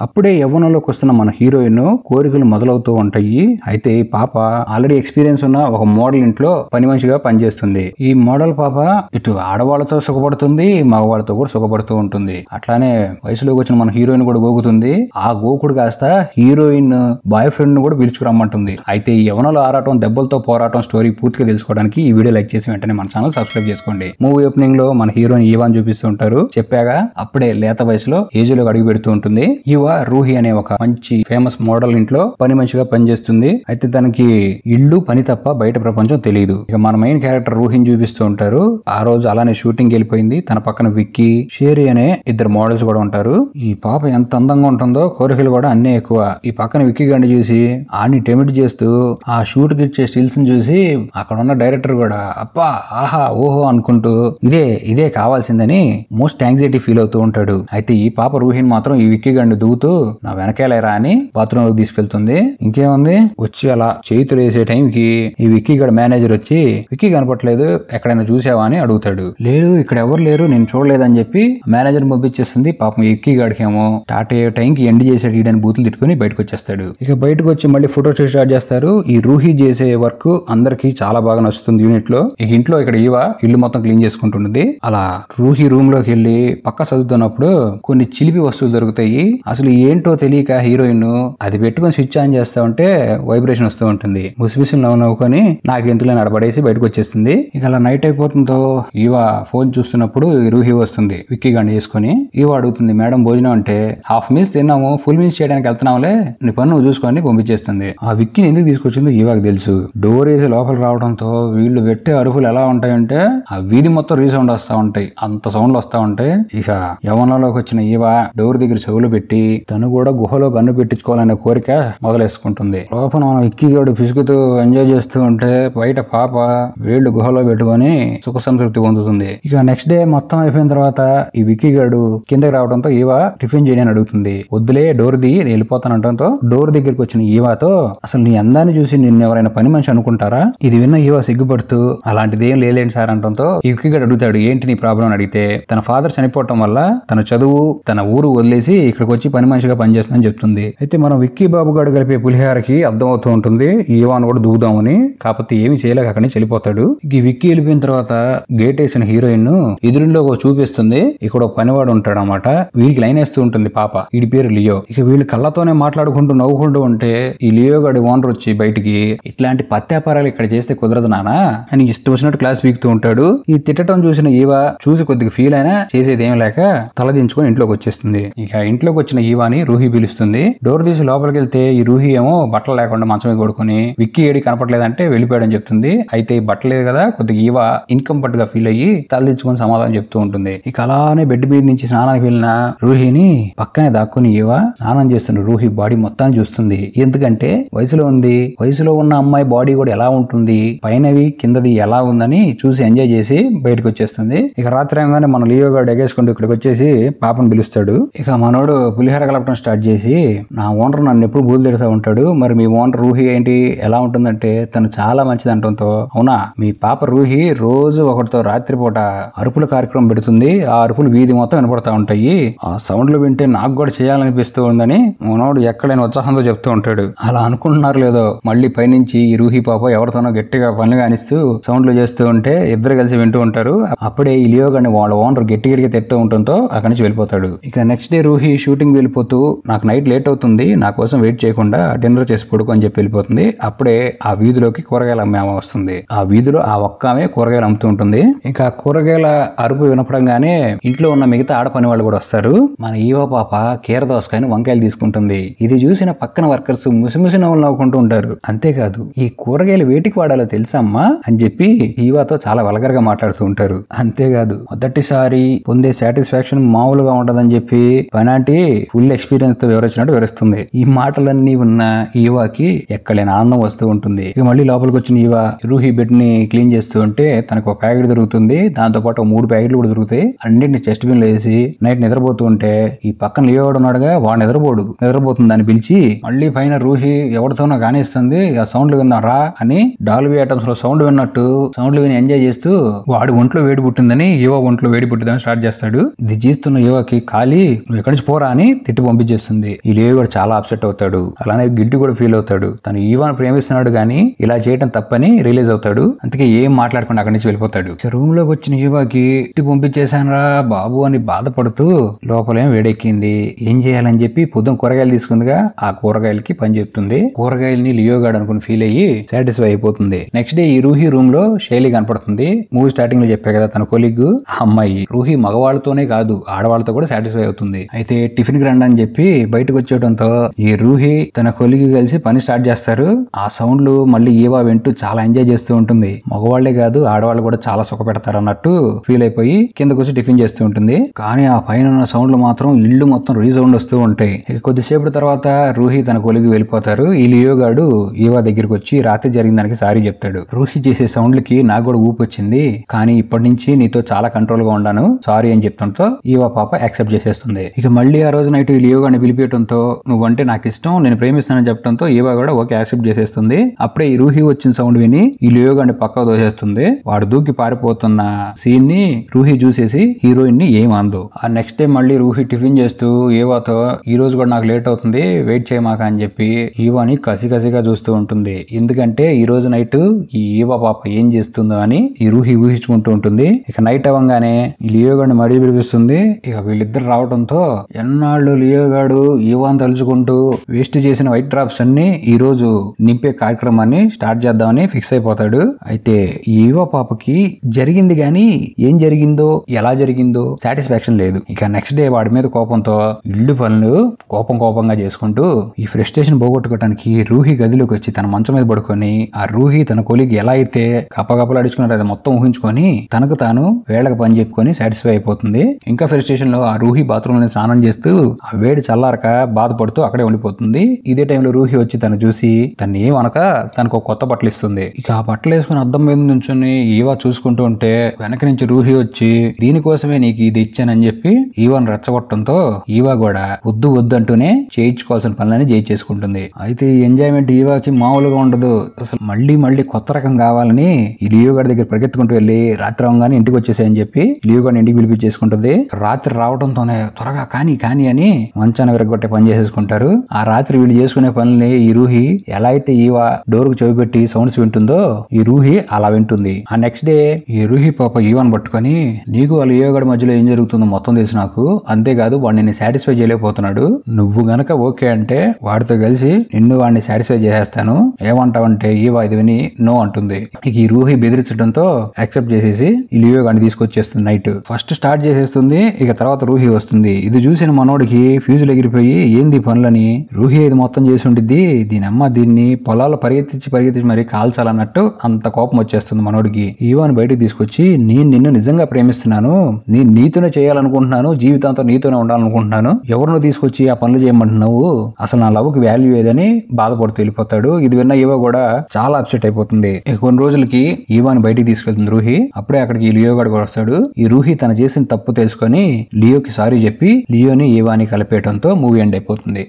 అప్పుడే యవ్వనంలోకి వస్తున్న మన హీరోయిన్ కోరికలు మొదలవుతూ ఉంటాయి. అయితే ఈ పాప ఆల్రెడీ ఎక్స్పీరియన్స్ ఉన్న ఒక మోడల్ ఇంట్లో పని మనిషిగా పనిచేస్తుంది. ఈ మోడల్ పాప ఇటు ఆడవాళ్ళతో సుఖపడుతుంది, మగవాళ్ళతో కూడా సుఖపడుతూ ఉంటుంది. అట్లానే వయసులోకి వచ్చిన మన హీరోయిన్ కూడా గోకుతుంది. ఆ గోకుడు కాస్త హీరోయిన్ బాయ్ ఫ్రెండ్ ను కూడా పిలుచుకురమ్మంటుంది. అయితే ఈ యవ్వనంలో ఆరాటం దెబ్బలతో పోరాటం స్టోరీ పూర్తిగా తెలుసుకోవడానికి ఈ వీడియో లైక్ చేసి వెంటనే మన ఛానల్ సబ్స్క్రైబ్ చేసుకోండి. మూవీ ఓపెనింగ్ లో మన హీరోయిన్ ఈవాన్ చూపిస్తూ ఉంటారు. చెప్పాగా అప్పుడే లేత వయసులో ఏజ్ లో అడుగు పెడుతూ ఉంటుంది. రూహి అనే ఒక మంచి ఫేమస్ మోడల్ ఇంట్లో పని మనిషిగా పనిచేస్తుంది. అయితే తనకి ఇల్లు పని తప్ప బయట ప్రపంచం తెలియదు. ఇక మన మెయిన్ క్యారెక్టర్ రూహిని చూపిస్తూ ఉంటారు. ఆ రోజు అలానే షూటింగ్ వెళ్ళిపోయింది. తన పక్కన విక్కీ, షేరీ అనే ఇద్దరు మోడల్స్ కూడా ఉంటారు. ఈ పాప ఎంత అందంగా ఉంటుందో కోరికలు కూడా అన్నీ ఎక్కువ. ఈ పక్కన విక్కీ గండి చూసి ఆని టెమిట్ చేస్తూ ఆ షూట్ కి ఇచ్చే స్టిల్స్ చూసి అక్కడ ఉన్న డైరెక్టర్ కూడా అప్పా ఆహా ఓహో అనుకుంటూ ఇదే కావాల్సిందని మోస్ట్ యాంగ్జైటీ ఫీల్ అవుతూ ఉంటాడు. అయితే ఈ పాప రూహిని మాత్రం ఈ విక్కీ గండి దూతూ నా వెనకాలేరా అని బాత్రూమ్ లోకి తీసుకెళ్తుంది. ఇంకేముంది వచ్చి అలా చేతులు వేసే టైంకి ఈ విక్కీ గడ మేనేజర్ వచ్చి విక్కీ కనపట్లేదు ఎక్కడైనా చూసావా అని అడుగుతాడు. లేదు ఇక్కడ ఎవరు లేరు నేను చూడలేదని చెప్పి మేనేజర్ పంపించేస్తుంది. పాపం విక్కీ గడికేమో స్టార్ట్ అయ్యే టైంకి ఎండ్ చేసాడు ఈడని బూతులు తిట్టుకుని బయటకు వచ్చేస్తాడు. ఇక బయటకు వచ్చి మళ్ళీ ఫోటో షూట్ స్టార్ట్ చేస్తారు. ఈ రూహి చేసే వర్క్ అందరికి చాలా బాగా నచ్చుతుంది యూనిట్ లో. ఇక ఇంట్లో ఇక్కడ ఇల్లు మొత్తం క్లీన్ చేసుకుంటున్నది. అలా రూహి రూమ్ లోకి వెళ్ళి పక్క చదువుతున్నప్పుడు కొన్ని చిలిపి వస్తువులు దొరుకుతాయి. అసలు ఏంటో తెలియక హీరోయిన్ అది పెట్టుకుని స్విచ్ ఆన్ చేస్తా ఉంటే వైబ్రేషన్ వస్తూ ఉంటుంది. ముసిముసి నవ్వుకొని నాకు ఎంతలో నడబడేసి బయటకు వచ్చేస్తుంది. ఇక అలా నైట్ అయిపోతుందో ఫోన్ చూస్తున్నప్పుడు రూహి వస్తుంది విక్కీ గండి చేసుకుని. అడుగుతుంది మేడం భోజనం అంటే హాఫ్ మీల్స్ తిన్నాము ఫుల్ మీల్స్ చేయడానికి వెళ్తున్నాంలే నీ పని నువ్వు చూసుకొని పంపించేస్తుంది. ఆ విక్కీని ఎందుకు తీసుకొచ్చిందో ఈవాకి తెలుసు. డోర్ వేసి లోపల రావడంతో వీళ్ళు పెట్టే అరుపులు ఎలా ఉంటాయంటే ఆ వీధి మొత్తం రీసౌండ్ వస్తా ఉంటాయి. అంత సౌండ్లు వస్తా ఉంటాయి. ఇక యవనంలోకి వచ్చిన డోర్ దగ్గర చెవులు పెట్టి తను కూడా గుహలో గన్ను పెట్టించుకోవాలనే కోరిక మొదలేసుకుంటుంది. లోపల మనం విక్కీగాడు పిసుకుతూ ఎంజాయ్ చేస్తూ ఉంటే బయట పాప వేళ్లు గుహలో పెట్టుకొని సుఖ సంతృప్తి పొందుతుంది. ఇక నెక్స్ట్ డే మొత్తం అయిపోయిన తర్వాత ఈ విక్కీగాడు కిందకి రావడంతో టిఫిన్ చేయని అడుగుతుంది. వద్దులే డోర్ ది వెళ్ళిపోతానంటంతో డోర్ దగ్గరికి వచ్చిన ఈవాతో అసలు నీ అందాన్ని చూసి నిన్ను ఎవరైనా పని మనిషి అనుకుంటారా? ఇది విన్న సిగ్గుపడుతూ అలాంటిది ఏం లేదేంటి సార్ అంటంతో ఈ విక్కీగాడు అడుగుతాడు ఏంటి నీ ప్రాబ్లం అని అడిగితే తన ఫాదర్ చనిపోవటం వల్ల తన చదువు తన ఊరు వదిలేసి ఇక్కడికి వచ్చి పని మనిషిగా పనిచేస్తుందని చెప్తుంది. అయితే మనం విక్కీ బాబు గారు కలిపే పులిహారకి అర్థం అవుతూ ఉంటుంది ఈవాన్ కూడా దూకుదామని. కాకపోతే ఏమి చేయలేక అక్కడి నుంచి వెళ్ళిపోతాడు. ఈ విక్కీ వెళ్ళిపోయిన తర్వాత గేట్ వేసిన హీరోయిన్ ఎదురులో చూపిస్తుంది. ఇక్కడ పనివాడు ఉంటాడు అన్నమాట. వీడికి లైన్ వేస్తూ ఉంటుంది పాప. వీడి పేరు లియో. ఇక వీళ్ళు కళ్ళతోనే మాట్లాడుకుంటూ నవ్వుకుంటూ ఉంటే ఈ లియో గడి ఓనర్ వచ్చి బయటికి ఇట్లాంటి పత్యాపారాలు ఇక్కడ చేస్తే కుదరదు నానా అని ఇష్టం వచ్చినట్టు క్లాస్ పీకుతూ ఉంటాడు. ఈ తిట్టడం చూసిన చూసి కొద్దిగా ఫీల్ అయినా చేసేది ఏం లేక తలదించుకొని ఇంట్లోకి వచ్చేస్తుంది. ఇక ఇంట్లోకి వచ్చిన ఈవాని రూహి పిలుస్తుంది. డోర్ తీసి లోపలికి వెళ్తే ఈ రూహి ఏమో బట్టలు లేకుండా మంచం మీద పడుకొని విక్కీ ఏడి కనపడలేదంటే వెళ్ళిపోయాడని చెప్తుంది. అయితే ఈ బట్టలేదు కదా కొద్దిగా ఈవా ఇన్కంఫర్ట్ గా ఫీల్ అయ్యి తలదించుకొని సమాధానం చెప్తూ ఉంటుంది. ఇక అలానే బెడ్ మీద నుంచి స్నానానికి వెళ్ళిన రూహిని పక్కనే దాక్కుని స్నానం చేస్తున్న రూహి బాడీ మొత్తాన్ని చూస్తుంది. ఎందుకంటే వయసులో ఉంది. వయసులో ఉన్న అమ్మాయి బాడీ కూడా ఎలా ఉంటుంది, పైనవి కిందది ఎలా ఉందని చూసి ఎంజాయ్ చేసి బయటకు వచ్చేస్తుంది. ఇక రాత్రి ఏమగానే మన లియో గారు ఎగేసుకుంటూ ఇక్కడికి వచ్చేసి పాపను పిలుస్తాడు. ఇక మనోడు పులిహార కలపడం స్టార్ట్ చేసి నా ఓనర్ నన్ను ఎప్పుడు బూలు తిడుతూ ఉంటాడు. మరి మీ ఓనర్ రూహి ఏంటి ఎలా ఉంటుందంటే తను చాలా మంచిది అంటంతో అవునా మీ పాప రూహి రోజు ఒకటితో రాత్రిపూట అరుపుల కార్యక్రమం పెడుతుంది. ఆ అరుపులు వీధి మొత్తం వినపడతా ఉంటాయి. ఆ సౌండ్లు వింటే నాకు కూడా చేయాలనిపిస్తూ ఉందని మనోడు ఎక్కడైనా ఉత్సాహంతో చెప్తూ ఉంటాడు. అలా అనుకుంటున్నారు లేదో మళ్ళీ పైనుంచి ఈ రూహి పాప ఎవరితోనో గట్టిగా పనులు కానిస్తూ సౌండ్లు చేస్తూ ఉంటే ఇద్దరు కలిసి వింటూ ఉంటారు. అప్పుడే ఈ లియో గాని వాళ్ళ ఓనర్ గట్టిగా తిట్టూ ఉండటంతో అక్కడి నుంచి వెళ్ళిపోతాడు. ఇక నెక్స్ట్ డే రూహి షూటింగ్ వెళ్ళిపోతూ నాకు నైట్ లేట్ అవుతుంది నా కోసం వెయిట్ చేయకుండా డిన్నర్ చేసి పడుకో అని చెప్పి వెళ్ళిపోతుంది. అప్పుడే ఆ వీధిలోకి కూరగాయల అమ్మే వస్తుంది. ఆ వీధిలో ఆ ఒక్క ఆమె కూరగాయలు అమ్ముతూ ఉంటుంది. ఇంకా కూరగాయల అరుపు వినపడంగానే ఇంట్లో ఉన్న మిగతా ఆడ పని వాళ్ళు కూడా వస్తారు. మన ఈవో పాప కీర దోసకాయని వంకాయలు తీసుకుంటుంది. ఇది చూసిన పక్కన వర్కర్స్ ముసిముసి నవ్వులు నవ్వుకుంటూ ఉంటారు. అంతేకాదు ఈ కూరగాయలు వేటికి వాడాలో తెలుసమ్మా అని చెప్పి ఈవాతో చాలా వల్గర్ గా మాట్లాడుతూ ఉంటారు. అంతేకాదు మొదటిసారి పొందే సాటిస్ఫాక్షన్ మామూలుగా ఉంటదని చెప్పి పనాటి ఫుల్ ఎక్స్పీరియన్స్ తో వివరించినట్టు వివరిస్తుంది. ఈ మాటలన్నీ ఉన్న ఈవాకి ఎక్కడైనా ఆనందం వస్తూ ఉంటుంది. ఇక మళ్ళీ లోపలికి వచ్చిన ఈవా రూహి బెడ్ ని క్లీన్ చేస్తూ ఉంటే తనకు ఒక ప్యాకెట్ దొరుకుతుంది. దాంతో పాటు 3 ప్యాకెట్లు కూడా దొరుకుతాయి. అన్నింటిని చెస్ట్ బిన్ లో వేసి నైట్ నిద్రపోతూ ఉంటే ఈ పక్కన లియో ఉన్నాడుగా వాడు నిద్రపోతుంది దాన్ని పిలిచి మళ్ళీ పైన రూహి ఎవరితోనో కానిస్తుంది ఆ సౌండ్లు విందాం రా అని డాల్బీ ఐటమ్స్ లో సౌండ్ విన్నట్టు సౌండ్లు విని ఎంజాయ్ చేస్తూ వాడి ఒంట్లో వేడి పుట్టిందని ఈవో ఒంట్లో వేడి పుట్టిందని స్టార్ట్ చేస్తాడు. ఇది చేస్తున్న ఈవోకి ఖాళీ నువ్వు ఎక్కడి నుంచి పోరా అని తిట్టి పంపించేస్తుంది. ఈ లియో కూడా చాలా అప్సెట్ అవుతాడు. అలానే గిల్టీ కూడా ఫీల్ అవుతాడు. తను ఈవాను ప్రేమిస్తున్నాడు గానీ ఇలా చేయడం తప్పని రియలైజ్ అవుతాడు. అందుకే ఏం మాట్లాడకుండా అక్కడి నుంచి వెళ్ళిపోతాడు. రూమ్ లోకి వచ్చిన ఈవాకి తిట్టి పంపించేశానరా బాబు అని బాధపడుతూ లోపలేం వేడెక్కింది. ఏం చేయాలని చెప్పి పొద్దున కూరగాయలు తీసుకుందిగా, ఆ కూరగాయలకి పని చెప్తుంది. కూరగాయలని లియో గాడు అనుకుని ఫీల్ అయ్యి సాటిస్ఫై అయిపోతుంది. నెక్స్ట్ డే ఈ రూహి రూమ్ లో శైలి కనపడుతుంది. మూవీ స్టార్టింగ్ లో చెప్పా కదా తన కొలీగ్ అమ్మాయి. రూహి మగవాళ్ళతోనే కాదు ఆడవాళ్ళతో కూడా సాటిస్ఫై అవుతుంది. అయితే టిఫిన్ కి రండి అని చెప్పి బయటకు వచ్చేయడంతో ఈ రూహి తన కొలీగ్ కలిసి పని స్టార్ట్ చేస్తారు. ఆ సౌండ్లు మళ్ళీ ఈవా వింటూ చాలా ఎంజాయ్ చేస్తూ ఉంటుంది. మగవాళ్లే కాదు ఆడవాళ్ళు కూడా చాలా సుఖ పెడతారు అన్నట్టు ఫీల్ అయిపోయి కిందకు వచ్చి టిఫిన్ చేస్తూ ఉంటుంది. కానీ ఆ పైన ఉన్న సౌండ్లు మాత్రం ఇల్లు మొత్తం రీసౌండ్ వస్తూ ఉంటాయి. ఇక కొద్దిసేపు తర్వాత రూహి తన కొలిగి వెళ్ళిపోతారు. ఈ లియో గాడు ఈవా దగ్గరికి వచ్చి రాత్రి జరిగిన దానికి సారీ చెప్తాడు. రూహి చేసే సౌండ్లకి నాకు కూడా ఊపి వచ్చింది, కానీ ఇప్పటి నుంచి నీతో చాలా కంట్రోల్ గా ఉన్నాను సారీ అని చెప్తాంతో ఈవా పాప యాక్సెప్ట్ చేసేస్తుంది. ఇక మళ్ళీ ఆ రోజు నైట్ ఈ లియో గాడిని పిలిపేయడంతో నువ్వంటే నాకు ఇష్టం, నేను ప్రేమిస్తానని చెప్పడంతో ఈవా కూడా ఓకే యాక్సెప్ట్ చేసేస్తుంది. అప్పుడే ఈ రూహి వచ్చిన సౌండ్ విని ఈ లియో గాడిని పక్కకు దోసేస్తుంది. వాడు దూకి పారిపోతున్న సీన్ ని రూహి చూసేసి హీరోయిన్ ని ఏమందు. ఆ నెక్స్ట్ డే మళ్ళీ రూహి టిఫిన్ చేస్తూ ఈవాతో ఈ రోజు కూడా నాకు లేట్ అవుతుంది వెయిట్ చేయమాక అని చెప్పి ఈవాని కసిగా చూస్తూ ఉంటుంది. ఎందుకంటే ఈ రోజు నైట్ ఈ ఈవా పాప ఏం చేస్తుందో అని ఈ రూహి ఊహించుకుంటూ ఉంటుంది. ఇక నైట్ అవ్వగానే ఈ లియో గాడిని మరీ పిలిపిస్తుంది. ఇక వీళ్ళిద్దరు రావడంతో ఎన్నాళ్ళు లియో గాడు ఈవాని తలుచుకుంటూ వేస్ట్ చేసిన వైట్ డ్రాప్స్ అన్ని ఈ రోజు నింపే కార్యక్రమాన్ని స్టార్ట్ చేద్దామని ఫిక్స్ అయిపోతాడు. అయితే ఈ ఈవా పాపకి జరిగింది గాని ఏం జరిగిందో ఎలా జరిగిందో సాటిస్ఫాక్షన్ లేదు. ఇక నెక్స్ట్ డే వాడి మీద కోపంతో ఇల్లు పనులు కోపంగా చేసుకుంటూ ఈ ఫ్రస్ట్రేషన్ పోగొట్టుకోవడానికి రూహి గదిలోకి వచ్చి తన మంచం మీద పడుకొని ఆ రూహి తన కొలిగి ఎలా అయితే కప్పగప్పలు అడుచుకున్నారో అది మొత్తం ఊహించుకొని తనకు తాను వేళకు పని చెప్పుకొని సాటిస్ఫై అయిపోతుంది. ఇంకా ఫ్రస్ట్రేషన్ లో ఆ రూహి బాత్రూమ్ లో స్నానం చేస్తూ ఆ వేడి చల్లారక బాధపడుతూ అక్కడే ఉండిపోతుంది. ఇదే టైంలో రూహి వచ్చి తను చూసి తను ఏమనక తనకు కొత్త బట్టలు ఇస్తుంది. ఇక ఆ బట్టలు వేసుకుని అద్దం మీద నుంచుని ఈవా చూసుకుంటూ ఉంటే వెనక నుంచి రూహి వచ్చి దీనికోసమే నీకు ఇది ఇచ్చానని చెప్పి ఈవాను రెచ్చగొట్టడంతో ఈవా కూడా వద్దు అంటూనే చేయించుకోవాల్సిన పనులని చేయించేసుకుంటుంది. అయితే ఈ ఎంజాయ్మెంట్ ఈవాకి మామూలుగా ఉండదు. అసలు మళ్ళీ కొత్త రకం కావాలని ఈ లియో గారి దగ్గర పరిగెత్తుకుంటూ వెళ్ళి రాత్రి అవగానే ఇంటికి వచ్చేసాయని చెప్పి లియో గారిని ఇంటికి పిలిపించేసుకుంటుంది. రాత్రి రావడంతోనే త్వరగా కానీ అని మంచాన విరగొట్టే పని చేసేసుకుంటారు. ఆ రాత్రి వీళ్ళు చేసుకునే పనుల్ని ఈ రూహి ఎలా అయితే ఈవా డోర్ కు చెవి పెట్టి సౌండ్స్ వింటుందో ఈ రూహి అలా వింటుంది. ఆ నెక్స్ట్ డే ఈ రూహి పాప ఈవాన్ పట్టుకొని నీకు వాళ్ళ లియో గారి మధ్యలో ఏం జరుగుతుందో మొత్తం తెలుసు నాకు, అంతేకాదు వాడిని నేను సాటిస్ఫై చేయలేకపోతున్నాడు, నువ్వు గనక ఓకే అంటే వాడితో కలిసి నిన్ను వాడిని సాటిస్ఫై చేసేస్తాను, ఏమంటావంటే ఈవా ఇది విని నో అంటుంది. ఇక ఈ రూహి బెదిరించడంతో యాక్సెప్ట్ చేసేసి ఈ లియో గాడిని తీసుకొచ్చేస్తుంది. నైట్ ఫస్ట్ స్టార్ట్ చేసేస్తుంది. ఇక తర్వాత రూహి వస్తుంది. ఇది చూసిన మనోడికి ఫ్యూజులు ఎగిరిపోయి ఏంది పనులని రూహి ఇది మొత్తం చేసి ఉండిద్ది, దీని అమ్మ దీన్ని పొలాల్లో పరిగెత్తించి మరి కాల్చాలన్నట్టు అంత కోపం వచ్చేస్తుంది మనోడికి. ఈవాని బయటకు తీసుకొచ్చి నేను నిన్ను నిజంగా ప్రేమిస్తున్నాను, నేను నీతోనే చేయాలనుకుంటున్నాను, జీవితాంతం నీతోనే ఉండాలనుకుంటున్నాను, ఎవరినో తీసుకొచ్చి ఆ పనులు చేయమంటున్నావు, అసలు నా లవ్కి వాల్యూ ఏదని బాధపడుతూ వెళ్ళిపోతాడు. ఇది విన్న ఈవా కూడా చాలా అప్సెట్ అయిపోతుంది. కొన్ని రోజులకి ఈవాని బయటికి తీసుకెళ్తుంది రూహి. అప్పుడే అక్కడికి లియో గాడు కూడా వస్తాడు. ఈ రూహి తన చేసిన తప్పు తెలుసుకొని లియోకి సారీ చెప్పి లియోని ఈవాని కలిపేయడంతో మూవీ ఎండ్ అయిపోతుంది.